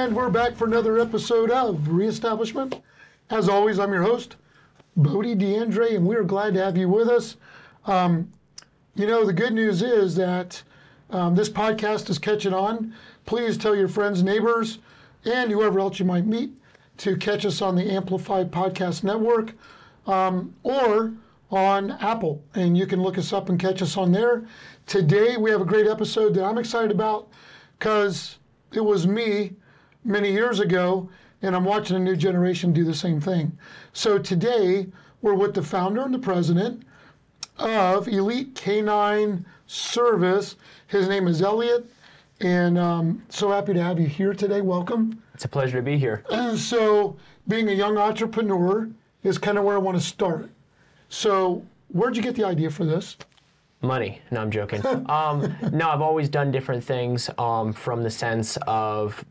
And we're back for another episode of Reestablishment. As always, I'm your host, Bodie D'Andrea, and we're glad to have you with us. You know, the good news is that this podcast is catching on. Please tell your friends, neighbors, and whoever else you might meet to catch us on the Amplified Podcast Network or on Apple, and you can look us up and catch us on there. Today, we have a great episode that I'm excited about because it was me many years ago, and I'm watching a new generation do the same thing. So today, we're with the founder and the president of Elliott Canine Service. His name is Elliott, and so happy to have you here today. Welcome. It's a pleasure to be here. And so being a young entrepreneur is kind of where I want to start. So where'd you get the idea for this? Money. No, I'm joking. No, I've always done different things from the sense of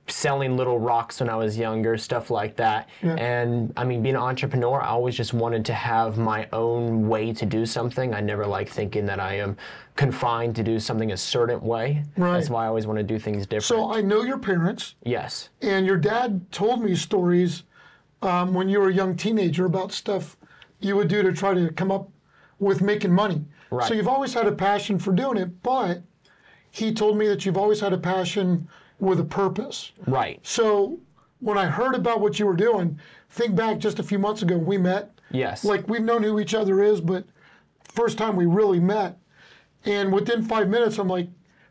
selling little rocks when I was younger, stuff like that. Yeah. And I mean, being an entrepreneur, I always just wanted to have my own way to do something. I never like thinking that I am confined to do something a certain way. Right. That's why I always want to do things different. So I know your parents. Yes. And your dad told me stories when you were a young teenager about stuff you would do to try to come up with making money. Right. So you've always had a passion for doing it, but he told me that you've always had a passion with a purpose. Right. So when I heard about what you were doing, think back just a few months ago, we met. Yes. Like, we've known who each other is, but first time we really met. And within 5 minutes, I'm like,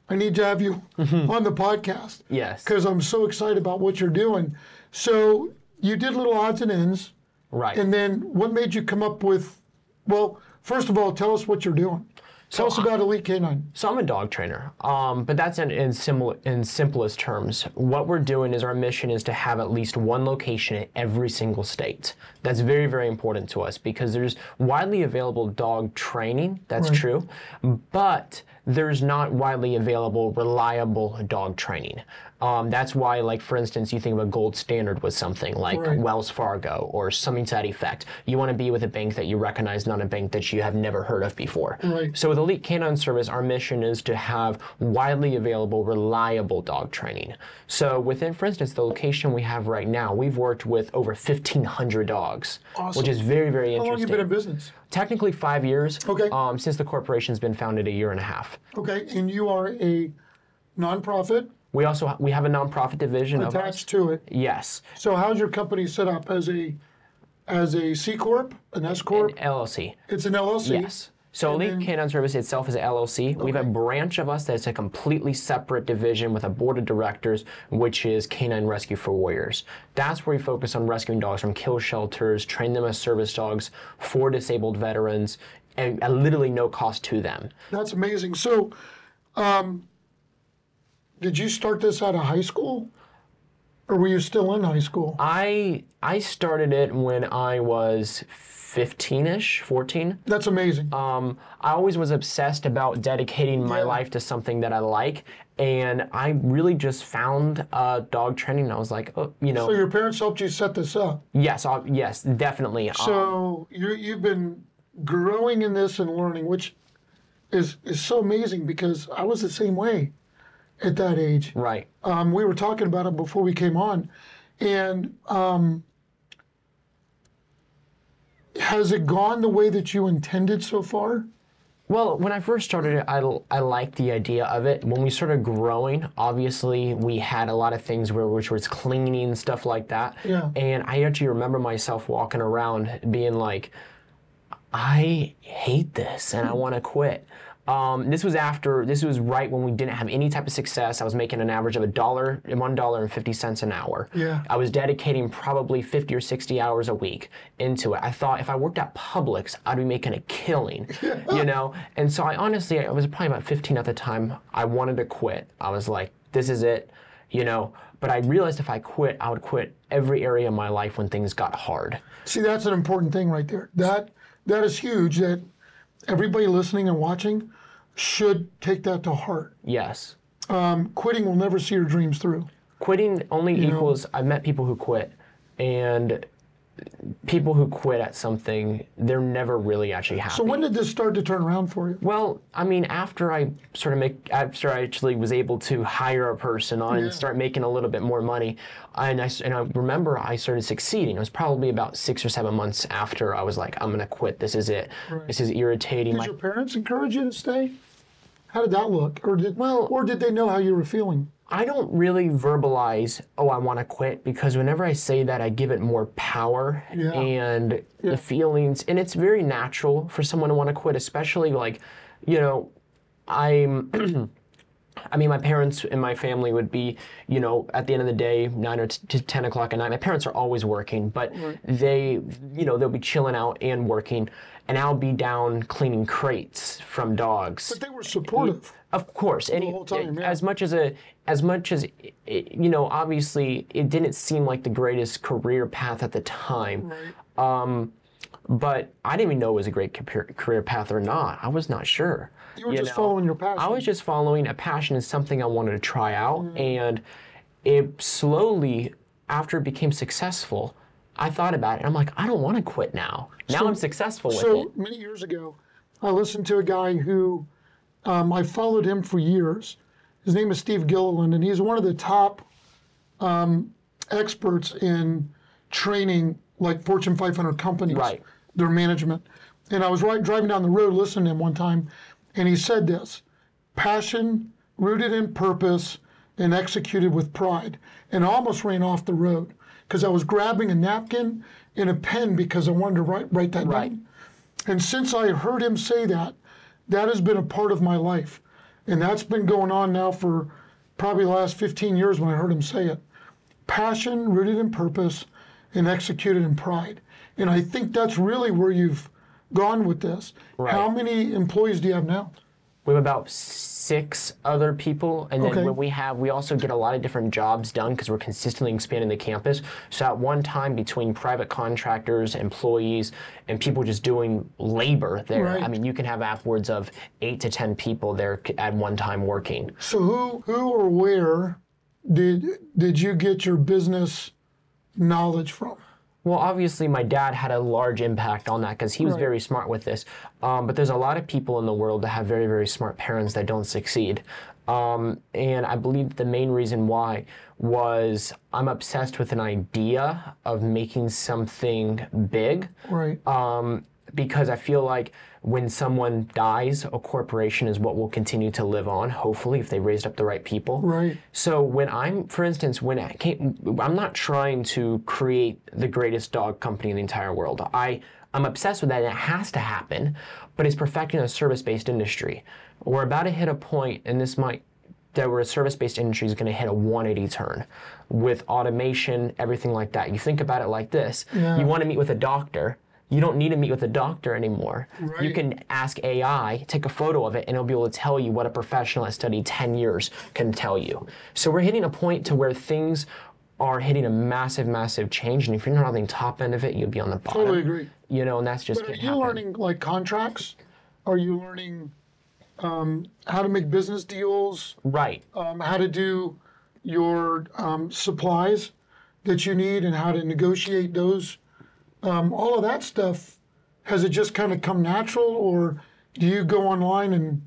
I need to have you on the podcast. Yes. Because I'm so excited about what you're doing. So you did little odds and ends. Right. And then what made you come up with, well, first of all, tell us what you're doing. Tell us about Elliott Canine. So I'm a dog trainer, but that's in simplest terms. What we're doing is our mission is to have at least one location in every single state. That's very, very important to us because there's widely available dog training, that's true, but there's not widely available, reliable dog training. That's why, like, for instance, you think of a gold standard with something like Wells Fargo or something to that effect. You want to be with a bank that you recognize, not a bank that you have never heard of before. Right. So with Elliott Canine Service, our mission is to have widely available, reliable dog training. So within, for instance, the location we have right now, we've worked with over 1,500 dogs, which is very, very interesting. How long have you been in business? Technically 5 years, okay. Since the corporation's been founded a year and a half. Okay, and you are a nonprofit? We have a nonprofit division attached to it. Yes. So how's your company set up? As a C corp, an S corp? An LLC. It's an LLC. Yes. So Elliott Canine Service itself is an LLC. Okay. We have a branch of us that's a completely separate division with a board of directors, which is Canine Rescue for Warriors. That's where we focus on rescuing dogs from kill shelters, train them as service dogs for disabled veterans, and at literally no cost to them. That's amazing. So, did you start this out of high school? Or were you still in high school? I started it when I was 15-ish, 14. That's amazing. I always was obsessed about dedicating my life to something that I like, and I really just found dog training, and I was like, oh, you know. So your parents helped you set this up? Yes, yes, definitely. So you've been growing in this and learning, which is so amazing because I was the same way at that age. Right. We were talking about it before we came on, and has it gone the way that you intended so far? Well, when I first started it, I liked the idea of it. When we started growing, obviously, we had a lot of things which was cleaning, stuff like that. Yeah. And I actually remember myself walking around being like, I hate this and I want to quit. This was right when we didn't have any type of success. I was making an average of $1.50 an hour. Yeah. I was dedicating probably 50 or 60 hours a week into it. I thought if I worked at Publix, I'd be making a killing, you know? And so I was probably about 15 at the time. I wanted to quit. I was like, this is it, you know? But I realized if I quit, I would quit every area of my life when things got hard. See, that's an important thing right there. That is huge, that everybody listening and watching should take that to heart. Yes. Quitting will never see your dreams through. Quitting only equals, I've met people who quit, and people who quit at something, they're never really actually happy. So when did this start to turn around for you? Well, I mean, after I actually was able to hire a person on and start making a little bit more money, and I remember I started succeeding. It was probably about 6 or 7 months after I was like, I'm gonna quit. This is it. Right. This is irritating. Did your parents encourage you to stay? How did that look? Or did they know how you were feeling? I don't really verbalize, oh, I want to quit, because whenever I say that, I give it more power and the feelings, and it's very natural for someone to want to quit, especially like, you know, I mean, my parents and my family would be, you know, at the end of the day, 9 or 10 o'clock at night. My parents are always working, but they, you know, they'll be chilling out and working, and I'll be down cleaning crates from dogs. But they were supportive. Of course, the whole time, as much as you know, obviously, it didn't seem like the greatest career path at the time. Right. But I didn't even know it was a great career path or not. I was not sure. You were just following your passion. I was just following a passion and something I wanted to try out, and it slowly, after it became successful, I thought about it. And I'm like, I don't want to quit now. Now I'm successful with it. So many years ago, I listened to a guy who I followed him for years. His name is Steve Gilliland, and he's one of the top experts in training like Fortune 500 companies, their management. And I was driving down the road listening to him one time, and he said this: passion rooted in purpose and executed with pride. And I almost ran off the road because I was grabbing a napkin and a pen because I wanted to write that down. And since I heard him say that, that has been a part of my life. And that's been going on now for probably the last 15 years when I heard him say it. Passion rooted in purpose and executed in pride. And I think that's really where you've gone with this. How many employees do you have now? We have about 6 other people, and then when we also get a lot of different jobs done because we're consistently expanding the campus. So at one time, between private contractors, employees, and people just doing labor there, I mean, you can have upwards of 8 to 10 people there at one time working. So who or where did you get your business knowledge from? Well, obviously, my dad had a large impact on that because he was very smart with this. But there's a lot of people in the world that have very, very smart parents that don't succeed. And I believe the main reason why was I'm obsessed with an idea of making something big. Because I feel like when someone dies, a corporation is what will continue to live on, hopefully, if they raised up the right people. So when for instance, I'm not trying to create the greatest dog company in the entire world. I'm obsessed with that, and it has to happen, but it's perfecting a service-based industry. We're about to hit a point, and that where a service-based industry is going to hit a 180 turn with automation, everything like that. You think about it like this. You want to meet with a doctor. You don't need to meet with a doctor anymore. You can ask AI, take a photo of it, and it'll be able to tell you what a professional that studied 10 years can tell you. So we're hitting a point to where things are hitting a massive, massive change, and if you're not on the top end of it, you'll be on the bottom. Totally agree. You know, and that's just But are you learning like contracts? Are you learning how to make business deals? How to do your supplies that you need and how to negotiate those? All of that stuff, has it just kind of come natural, or do you go online and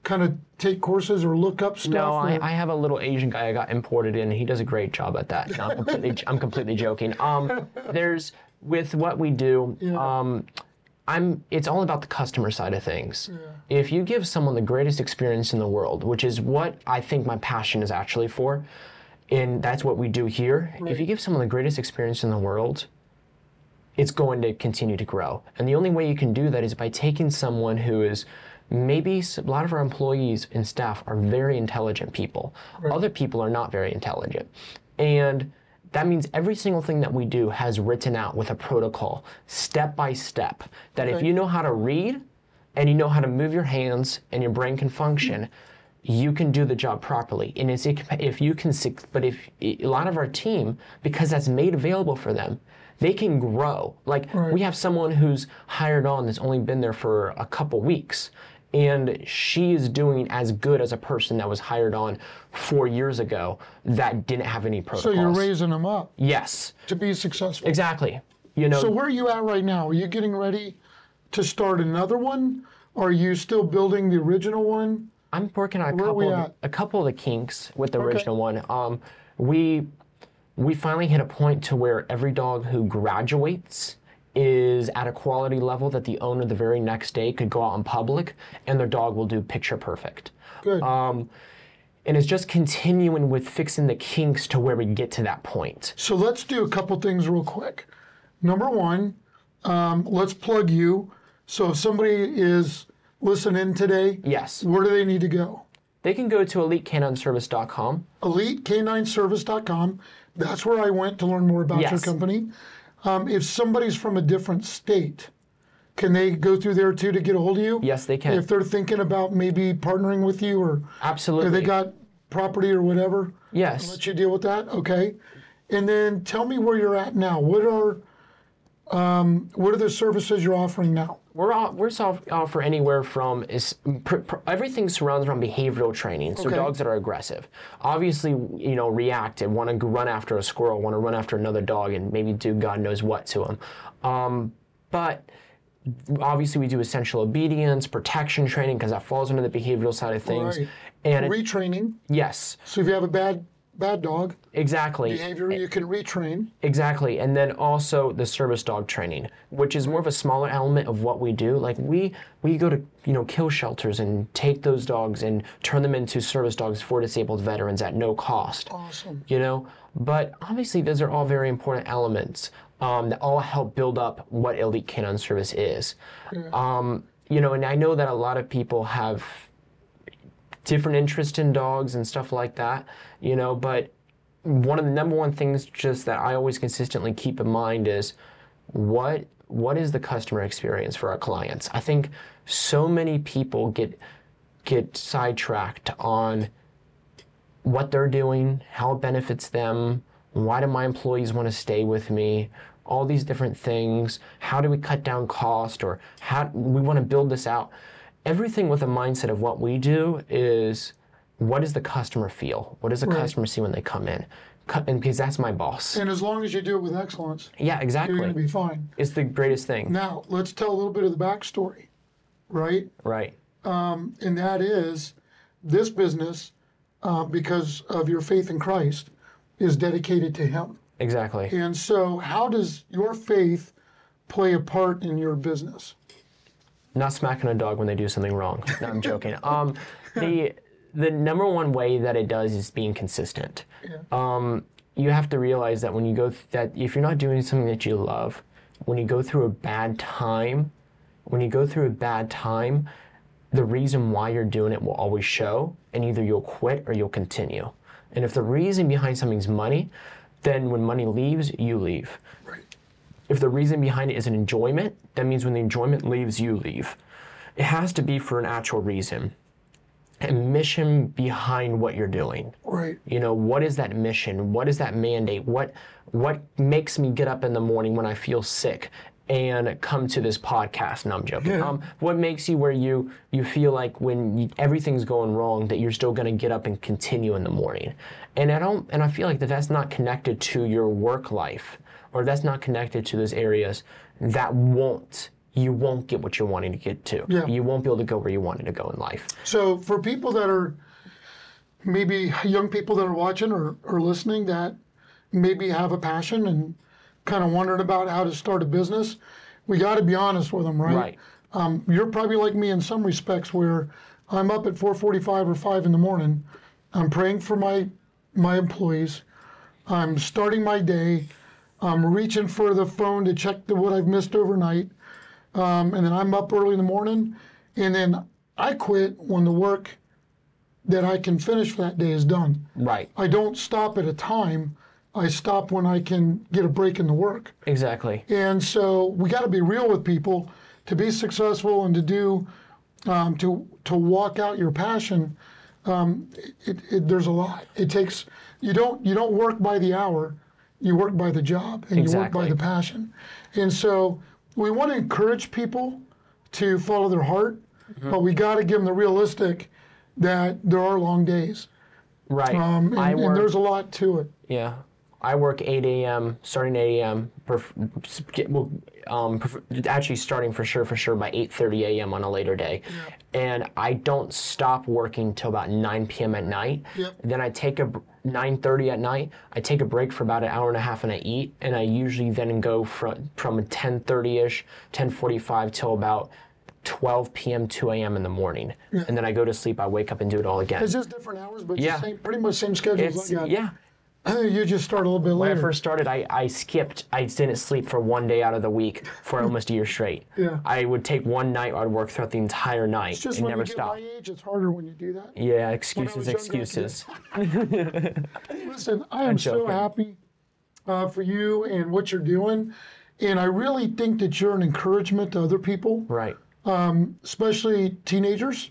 kind of take courses or look up stuff? No, I have a little Asian guy I got imported in, and he does a great job at that. No, I'm completely joking. With what we do, it's all about the customer side of things. If you give someone the greatest experience in the world, which is what I think my passion is actually for, and that's what we do here, if you give someone the greatest experience in the world, it's going to continue to grow. And the only way you can do that is by taking someone who is maybe a lot of our employees and staff are very intelligent people. Other people are not very intelligent. And that means every single thing that we do has written out with a protocol, step by step, that if you know how to read and you know how to move your hands and your brain can function, you can do the job properly. And but if a lot of our team, because that's made available for them, they can grow. Like we have someone who's hired on that's only been there for a couple weeks, and she is doing as good as a person that was hired on 4 years ago that didn't have any protocols. So you're raising them up. Yes. To be successful. Exactly. you know. So where are you at right now? Are you getting ready to start another one? Are you still building the original one? I'm working on a couple of the kinks with the original one. We finally hit a point to where every dog who graduates is at a quality level that the owner the very next day could go out in public and their dog will do picture perfect. Good. And it's just continuing with fixing the kinks to where we get to that point. So let's do a couple things real quick. Number one, let's plug you. So if somebody is listening today, yes, where do they need to go? They can go to ElitteCanineService.com. ElitteCanineService.com. That's where I went to learn more about your company. If somebody's from a different state, can they go through there too to get a hold of you? Yes, they can. If they're thinking about maybe partnering with you, or absolutely, if they got property or whatever. Yes. I'll let you deal with that. Okay. And then tell me where you're at now. What are the services you're offering now? We're offer anywhere from everything surrounds around behavioral training. So dogs that are aggressive, obviously, you know, reactive, want to run after a squirrel, want to run after another dog, and maybe do God knows what to them. But obviously, we do essential obedience, protection training, because that falls under the behavioral side of things. Right. And retraining. Yes. So if you have a bad dog, exactly, behavior, you can retrain. Exactly, and then also the service dog training, which is more of a smaller element of what we do. Like we go to, you know, kill shelters and take those dogs and turn them into service dogs for disabled veterans at no cost. Awesome. You know, but obviously those are all very important elements that all help build up what Elite Canine Service is. Yeah. You know, and I know that a lot of people have different interests in dogs and stuff like that, you know, but one of the number one things just that I always consistently keep in mind is what is the customer experience for our clients? I think so many people get sidetracked on what they're doing, how it benefits them, why do my employees want to stay with me, all these different things, how do we cut down cost, or how we want to build this out. Everything with a mindset of what we do is, what does the customer feel? What does the customer see when they come in? And because that's my boss. And as long as you do it with excellence, yeah, exactly, you're going to be fine. It's the greatest thing. Now, let's tell a little bit of the backstory, right? Right. And that is, this business, because of your faith in Christ, is dedicated to Him. Exactly. And so how does your faith play a part in your business? Not smacking a dog when they do something wrong. No, I'm joking. The number one way that it does is being consistent. Yeah. You have to realize that when you that if you're not doing something that you love, when you go through a bad time, the reason why you're doing it will always show, and either you'll quit or you'll continue. And if the reason behind something's money, then when money leaves, you leave. Right. If the reason behind it is an enjoyment, that means when the enjoyment leaves, you leave. It has to be for an actual reason. A mission behind what you're doing. Right. You know, what is that mission? What is that mandate? What makes me get up in the morning when I feel sick and come to this podcast? No, I'm joking. Yeah. What makes you where you feel like when everything's going wrong that you're still going to get up and continue in the morning? And I feel like that's not connected to your work life, or that's not connected to those areas, you won't get what you're wanting to get to. Yeah. You won't be able to go where you wanted to go in life. So for people that are, maybe young people that are watching or listening that maybe have a passion and kind of wondering about how to start a business, we got to be honest with them, right? Right. You're probably like me in some respects, where I'm up at 4:45 or 5 in the morning. I'm praying for my employees. I'm starting my day. I'm reaching for the phone to check what I've missed overnight. And then I'm up early in the morning. And then I quit when the work that I can finish for that day is done. Right. I don't stop at a time. I stop when I can get a break in the work. Exactly. And so we got to be real with people to be successful and to do, to walk out your passion. There's a lot. It takes, you don't work by the hour, you work by the job, and you work by the passion. And so we want to encourage people to follow their heart, but we got to give them the realistic that there are long days. Right. And there's a lot to it. Yeah. I work 8 a.m., starting 8 a.m., actually starting for sure by 8:30 a.m. on a later day. Yep. And I don't stop working till about 9 p.m. at night. Yep. Then I take 9:30 at night, I take a break for about an hour and a half and I eat, and I usually then go from 10:30-ish, 10:45 till about 12 p.m., 2 a.m. in the morning. Yeah. And then I go to sleep, I wake up and do it all again. It's just different hours, but Yeah. pretty much same schedule as I got. Yeah. You just start a little bit When later. I first started, I didn't sleep for one day out of the week for almost a year straight. Yeah. I would take one night, I'd work throughout the entire night It's just and when never you get stop. my age, it's harder when you do that. Yeah, When I excuses, was younger, excuses. Listen, I am so joking. happy for you and what you're doing. And I really think that you're an encouragement to other people, Right. especially teenagers.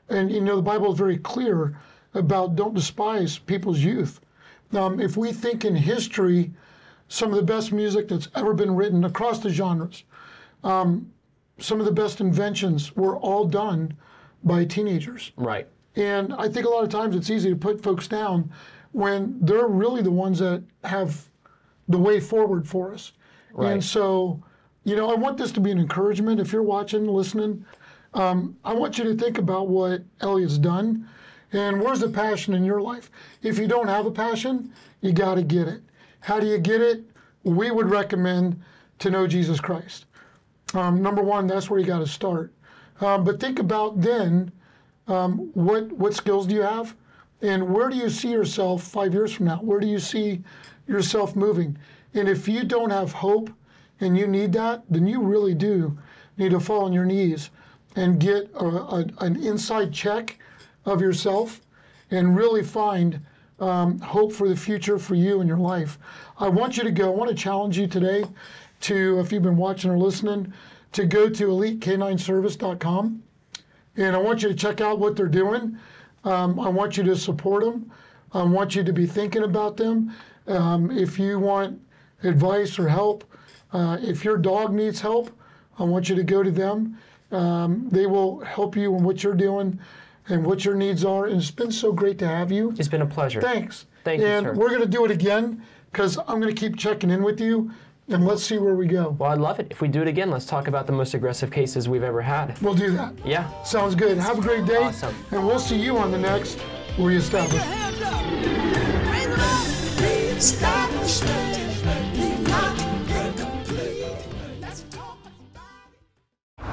And, you know, the Bible is very clear about don't despise people's youth. If we think in history, some of the best music that's ever been written across the genres, some of the best inventions were all done by teenagers. Right. And I think a lot of times it's easy to put folks down when they're really the ones that have the way forward for us. Right. And so, you know, I want this to be an encouragement. If you're watching, listening, I want you to think about what Elliott's done and where's the passion in your life. If you don't have a passion, you got to get it. How do you get it? We would recommend to know Jesus Christ. Number one, that's where you got to start. But think about then, what skills do you have? And where do you see yourself 5 years from now? Where do you see yourself moving? And if you don't have hope and you need that, then you really do need to fall on your knees and get an inside check of yourself and really find hope for the future for you and your life. I want you to go, I want to challenge you today to, if you've been watching or listening, to go to EliteK9Service.com. And I want you to check out what they're doing. I want you to support them. I want you to be thinking about them. If you want advice or help, if your dog needs help, I want you to go to them. They will help you in what you're doing and what your needs are. And it's been so great to have you. It's been a pleasure. Thanks. Thank you, and sir. we're going to do it again because I'm going to keep checking in with you, and let's see where we go. Well, I'd love it. If we do it again, let's talk about the most aggressive cases we've ever had. We'll do that. Yeah. Sounds good. Have a great day. Awesome. And we'll see you on the next Reestablish.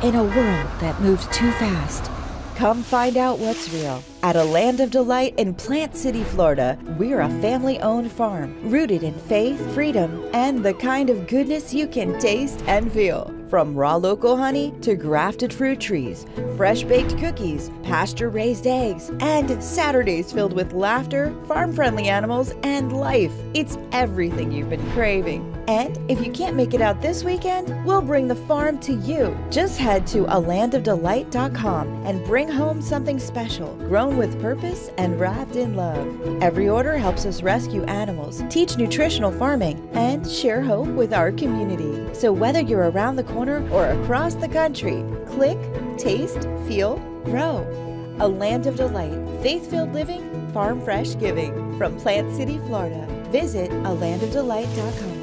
In a world that moves too fast, come find out what's real. At A Land of Delight in Plant City, Florida, we're a family-owned farm rooted in faith, freedom, and the kind of goodness you can taste and feel. From raw local honey to grafted fruit trees, fresh-baked cookies, pasture-raised eggs, and Saturdays filled with laughter, farm-friendly animals, and life. It's everything you've been craving. And if you can't make it out this weekend, we'll bring the farm to you. Just head to alandofdelight.com and bring home something special, grown with purpose and wrapped in love. Every order helps us rescue animals, teach nutritional farming, and share hope with our community. So whether you're around the corner or across the country, click, taste, feel, grow. A Land of Delight, faith-filled living, farm fresh giving. From Plant City, Florida. Visit alandofdelight.com.